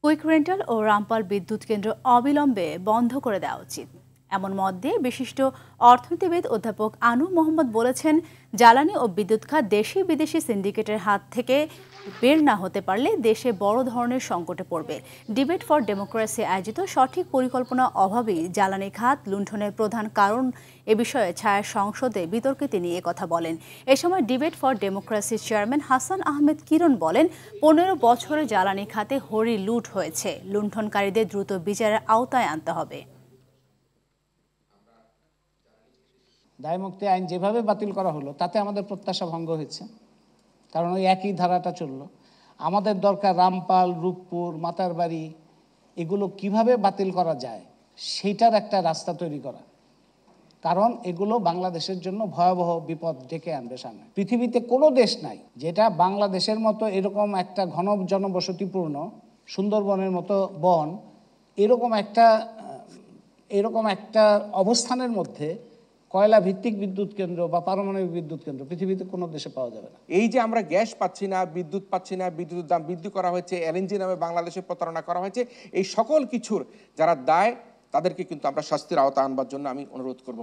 Quick rental ও রামপাল বিদ্যুৎ কেন্দ্র অবিলম্বে বন্ধ করে দেওয়া উচিত, এমন মত দিয়ে বিশিষ্ট অর্থনীতিবিদ অধ্যাপক আনু মোহাম্মদ বলেছেন, জ্বালানি ও বিদ্যুৎ খাত দেশি বিদেশি সিন্ডিকেটের হাত থেকে বের না হতে পারলে দেশে বড় ধরনের সংকটে পড়বে। ডিবেট ফর ডেমোক্রেসি আয়োজিত সঠিক পরিকল্পনা অভাবেই জ্বালানি খাত লুণ্ঠনের প্রধান কারণ এ বিষয়ে ছায়া সংসদে বিতর্কে তিনি কথা বলেন। এ সময় ডিবেট ফর ডেমোক্রেসির চেয়ারম্যান হাসান আহমেদ কিরণ বলেন, 15 বছরে জ্বালানি খাতে হরি লুট হয়েছে, লুণ্ঠনকারীদের দ্রুত বিচারের আওতায় আনতে হবে। দায়মুক্তি আইন যেভাবে বাতিল করা হলো তাতে আমাদের প্রত্যাশা ভঙ্গ হয়েছে, কারণ ওই একই ধারাটা চলল। আমাদের দরকার রামপাল, রূপপুর, মাতারবাড়ি এগুলো কিভাবে বাতিল করা যায় সেইটার একটা রাস্তা তৈরি করা, কারণ এগুলো বাংলাদেশের জন্য ভয়াবহ বিপদ ডেকে আনবে সামনে। পৃথিবীতে কোনো দেশ নাই যেটা বাংলাদেশের মতো এরকম একটা ঘন জনবসতিপূর্ণ সুন্দরবনের মতো বন এরকম একটা অবস্থানের মধ্যে কয়লা ভিত্তিক বিদ্যুৎ কেন্দ্র বা পারমাণবিক বিদ্যুৎ কেন্দ্র পৃথিবীতে কোনো দেশে পাওয়া যাবে না। এই যে আমরা গ্যাস পাচ্ছি না, বিদ্যুৎ পাচ্ছি না, বিদ্যুতের দাম বৃদ্ধি করা হয়েছে, এলএনজি নামে বাংলাদেশে প্রতারণা করা হয়েছে, এই সকল কিছুর যারা দায় তাদেরকে কিন্তু আমরা শাস্তির আওতা আনবার জন্য আমি অনুরোধ করব।